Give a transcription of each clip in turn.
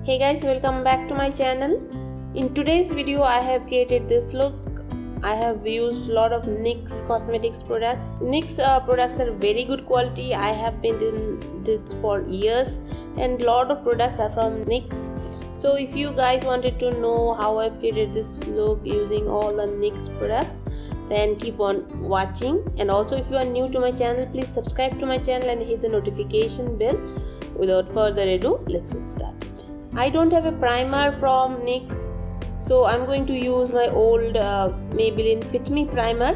Hey guys, welcome back to my channel. In today's video I have created this look. I have used a lot of NYX cosmetics products. NYX products are very good quality. I have been in this for years and a lot of products are from NYX. So if you guys wanted to know how I created this look using all the NYX products, then keep on watching. And also if you are new to my channel, please subscribe to my channel and hit the notification bell. Without further ado, let's get started. I don't have a primer from NYX, so I'm going to use my old Maybelline Fit Me primer.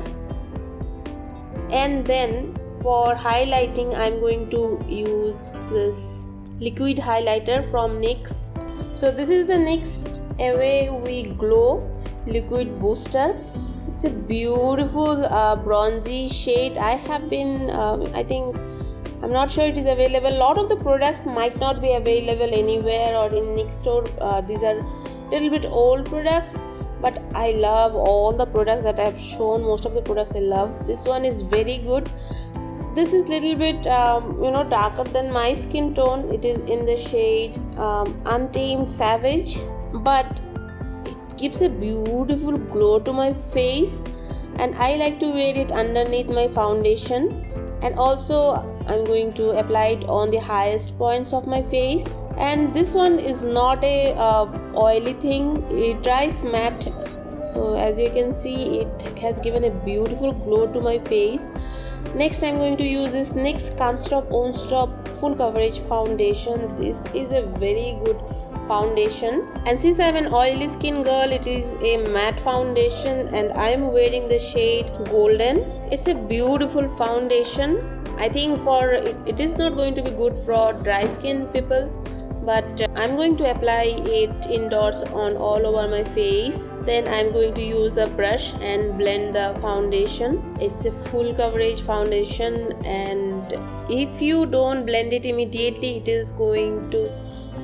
And then for highlighting, I'm going to use this liquid highlighter from NYX. So this is the NYX Away We Glow Liquid Booster. It's a beautiful bronzy shade. I have been, I'm not sure it is available. A lot of the products might not be available anywhere or in NYX store. These are little bit old products, but I love all the products that I have shown. Most of the products I love. This one is very good. This is little bit darker than my skin tone. It is in the shade Untamed Savage, but it gives a beautiful glow to my face, and I like to wear it underneath my foundation. And also I'm going to apply it on the highest points of my face. And this one is not a oily thing. It dries matte, so as you can see, it has given a beautiful glow to my face. Next, I'm going to use this NYX Can't Stop Won't Stop Full Coverage Foundation. This is a very good foundation, and since I'm an oily skin girl, it is a matte foundation and I'm wearing the shade Golden. It's a beautiful foundation. I think for it is not going to be good for dry skin people, but I'm going to apply it indoors on all over my face. Then I'm going to use the brush and blend the foundation. It's a full coverage foundation, and if you don't blend it immediately, it is going to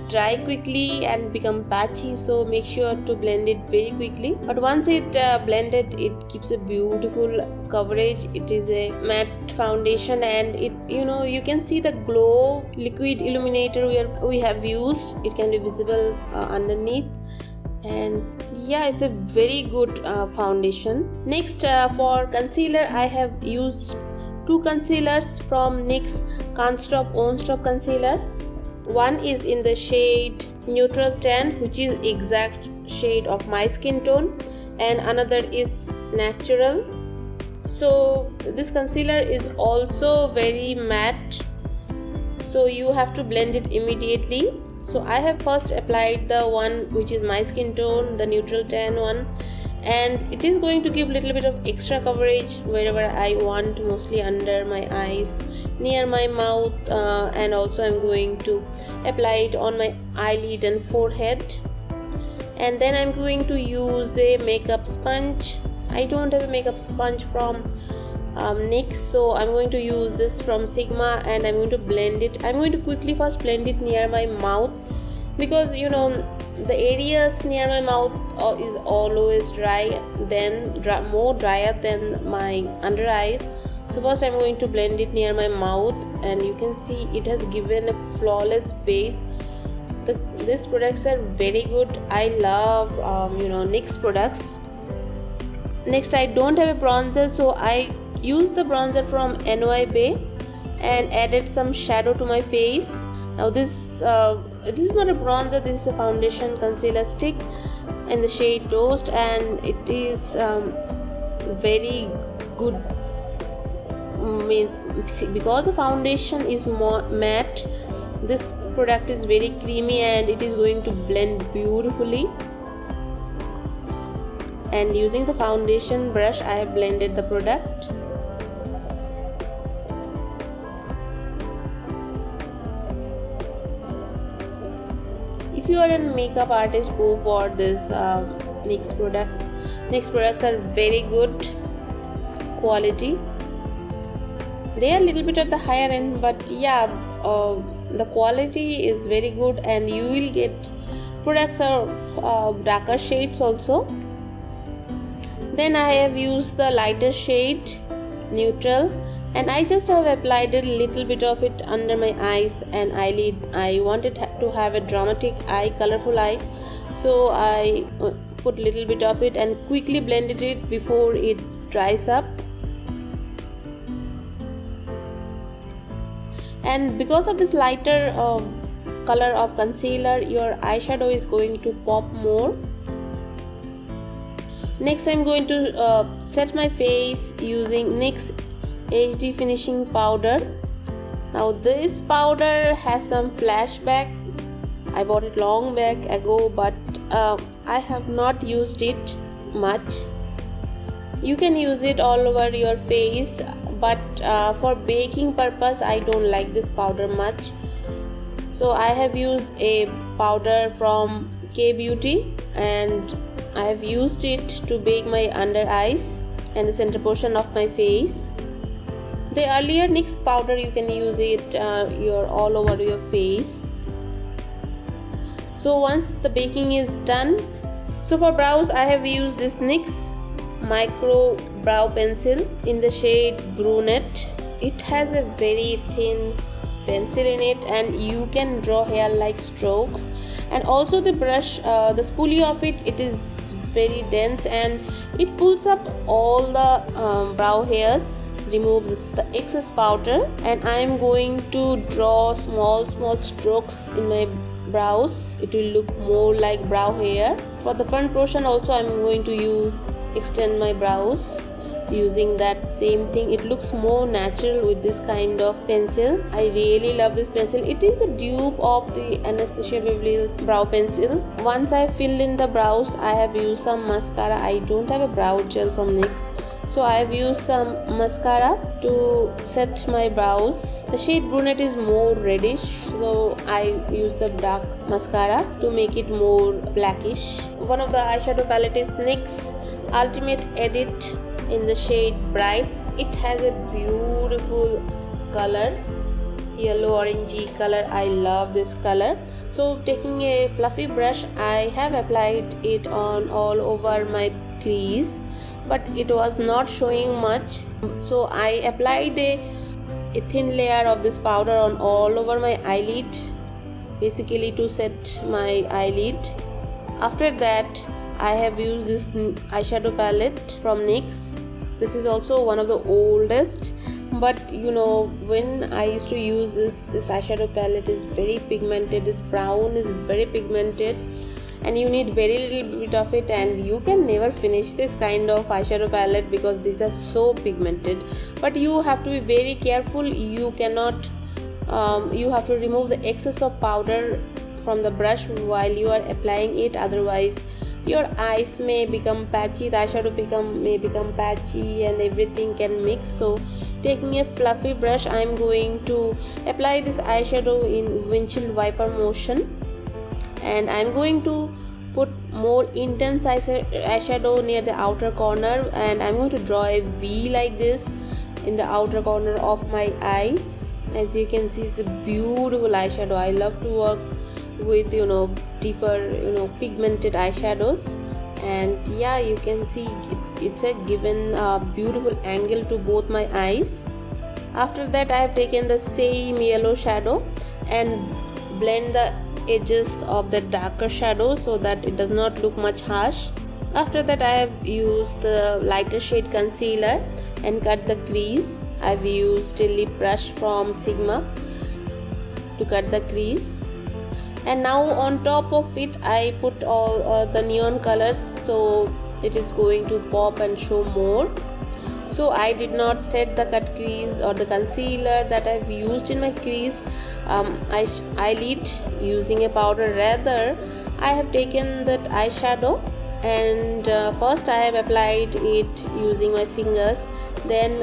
dry quickly and become patchy, so make sure to blend it very quickly. But once it blended, it keeps a beautiful coverage. It is a matte foundation, and it you can see the glow liquid illuminator we have used. It can be visible underneath, and yeah, it's a very good foundation. Next, for concealer, I have used two concealers from NYX Can't Stop Won't Stop concealer. One is in the shade Neutral Tan, which is exact shade of my skin tone, and another is Natural. So this concealer is also very matte, so you have to blend it immediately. So I have first applied the one which is my skin tone, the Neutral Tan one, and it is going to give a little bit of extra coverage wherever I want, mostly under my eyes, near my mouth, and also I'm going to apply it on my eyelid and forehead. And then I'm going to use a makeup sponge. I don't have a makeup sponge from NYX, so I'm going to use this from Sigma, and I'm going to blend it. I'm going to quickly first blend it near my mouth, because the areas near my mouth is always dry, more drier than my under eyes. So first I'm going to blend it near my mouth, and you can see it has given a flawless base. These products are very good. I love NYX products. Next, I don't have a bronzer, so I used the bronzer from NYX and added some shadow to my face. Now this is not a bronzer, this is a foundation concealer stick in the shade Toast, and it is very good. Means because the foundation is more matte, this product is very creamy and it is going to blend beautifully. And using the foundation brush, I have blended the product. If you are a makeup artist, go for this NYX products. NYX products are very good quality. They are a little bit at the higher end, but yeah, the quality is very good, and you will get products of darker shades also. Then I have used the lighter shade neutral, and I just have applied a little bit of it under my eyes and eyelid. I wanted to have a dramatic eye, colorful eye, so I put a little bit of it and quickly blended it before it dries up. And because of this lighter color of concealer, your eyeshadow is going to pop more. Next, I'm going to set my face using NYX HD finishing powder. Now this powder has some flashback. I bought it long back ago, but I have not used it much. You can use it all over your face, but for baking purpose I don't like this powder much. So I have used a powder from K Beauty, and I have used it to bake my under eyes and the center portion of my face. The earlier NYX powder, you can use it all over your face. So once the baking is done, so for brows I have used this NYX micro brow pencil in the shade brunette. It has a very thin pencil in it, and you can draw hair like strokes. And also the brush, the spoolie of it, it is very dense and it pulls up all the brow hairs, removes the excess powder. And I am going to draw small strokes in my brows. It will look more like brow hair. For the front portion also I am going to extend my brows using that same thing. It looks more natural with this kind of pencil. I really love this pencil. It is a dupe of the Anastasia Beverly Hills brow pencil. Once I fill in the brows, I have used some mascara. I don't have a brow gel from NYX, so I have used some mascara to set my brows. The shade brunette is more reddish, so I use the dark mascara to make it more blackish. One of the eyeshadow palette is NYX Ultimate Edit in the shade Brights. It has a beautiful color, yellow orangey color. I love this color. So taking a fluffy brush, I have applied it on all over my crease, but it was not showing much, so I applied a thin layer of this powder on all over my eyelid, basically to set my eyelid. After that, I have used this eyeshadow palette from NYX. This is also one of the oldest, but you know, when I used to use this eyeshadow palette is very pigmented. This brown is very pigmented and you need very little bit of it, and you can never finish this kind of eyeshadow palette because these are so pigmented. But you have to be very careful. You cannot you have to remove the excess of powder from the brush while you are applying it, otherwise your eyes may become patchy, the eyeshadow may become patchy and everything can mix. So taking a fluffy brush, I am going to apply this eyeshadow in windshield wiper motion, and I am going to put more intense eyeshadow near the outer corner, and I am going to draw a V like this in the outer corner of my eyes. As you can see, it's a beautiful eyeshadow. I love to work with deeper pigmented eyeshadows, and yeah, you can see it's a given beautiful angle to both my eyes. After that, I have taken the same yellow shadow and blend the edges of the darker shadow so that it does not look much harsh. After that, I have used the lighter shade concealer and cut the crease. I've used a lip brush from Sigma to cut the crease. And now on top of it, I put all the neon colors, so it is going to pop and show more. So I did not set the cut crease or the concealer that I've used in my crease eyelid using a powder. Rather, I have taken that eyeshadow and first I have applied it using my fingers. Then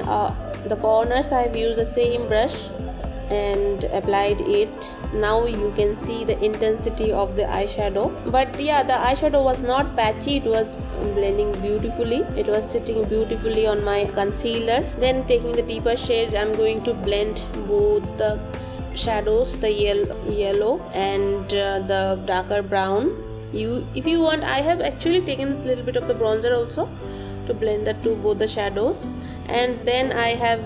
the corners I have used the same brush and applied it. Now you can see the intensity of the eyeshadow, but yeah, the eyeshadow was not patchy. It was blending beautifully. It was sitting beautifully on my concealer. Then taking the deeper shade, I'm going to blend both the shadows, the yellow and the darker brown. If you want, I have actually taken a little bit of the bronzer also to blend both the shadows. And then I have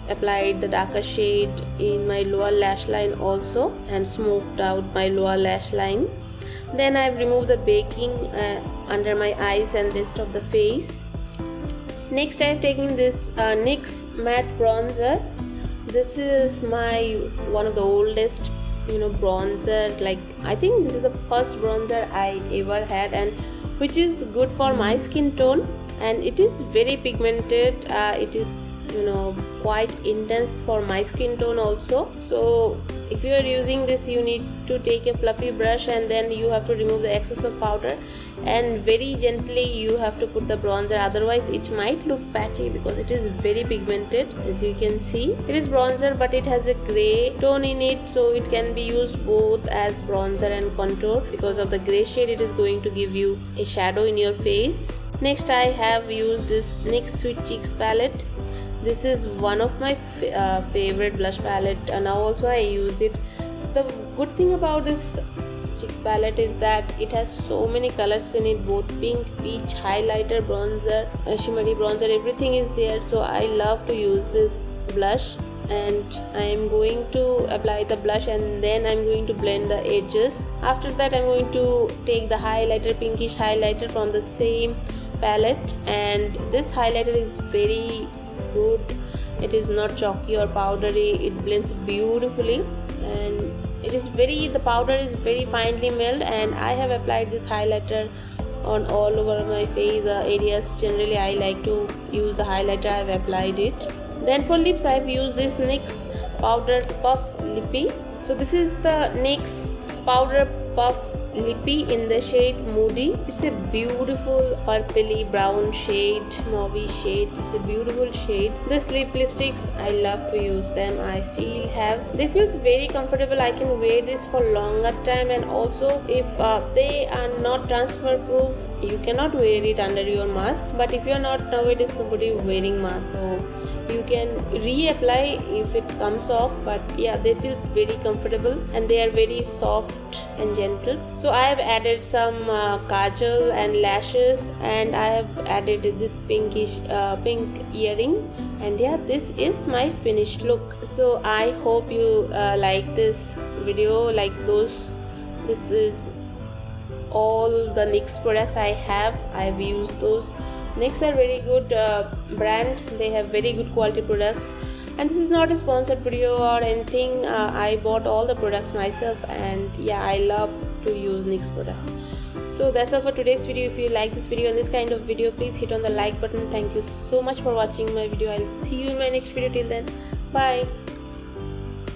applied the darker shade in my lower lash line also, and smoked out my lower lash line. Then I've removed the baking under my eyes and rest of the face. Next I've taken this NYX matte bronzer. This is my one of the oldest bronzer. Like, I think this is the first bronzer I ever had, and which is good for my skin tone, and it is very pigmented. It is quite intense for my skin tone also. So if you are using this, you need to take a fluffy brush, and then you have to remove the excess of powder, and very gently you have to put the bronzer, otherwise it might look patchy because it is very pigmented. As you can see, it is bronzer but it has a gray tone in it, so it can be used both as bronzer and contour. Because of the gray shade, it is going to give you a shadow in your face. Next I have used this NYX Sweet Cheeks palette. This is one of my favorite blush palette, and now also I use it. The good thing about this cheeks palette is that it has so many colors in it, both pink, peach, highlighter, bronzer, shimmery bronzer, everything is there. So I love to use this blush, and I am going to apply the blush, and then I'm going to blend the edges. After that I'm going to take the highlighter, pinkish highlighter from the same palette, and this highlighter is very good. It is not chalky or powdery. It blends beautifully, and the powder is very finely milled, and I have applied this highlighter on all over my face areas. Generally I like to use the highlighter. I have applied it. Then for lips I have used this NYX Powder Puff Lippy. So this is the NYX Powder Puff Lippy in the shade Moody. It's a beautiful purpley brown shade, mauvey shade. It's a beautiful shade. This lipsticks, I love to use them. I still have. They feels very comfortable. I can wear this for longer time, and also if they are not transfer proof, you cannot wear it under your mask. But if you are not nowadays nobody wearing mask, so you can reapply if it comes off. But yeah, they feels very comfortable, and they are very soft and gentle. So I have added some kajal and lashes, and I have added this pinkish pink earring, and yeah, this is my finished look. So I hope you like this video. This is all the NYX products I have. I've used those. NYX are very good brand. They have very good quality products, and this is not a sponsored video or anything. I bought all the products myself, and yeah, I love to use NYX products. So that's all for today's video. If you like this video and this kind of video, please hit on the like button. Thank you so much for watching my video. I'll see you in my next video. Till then, bye.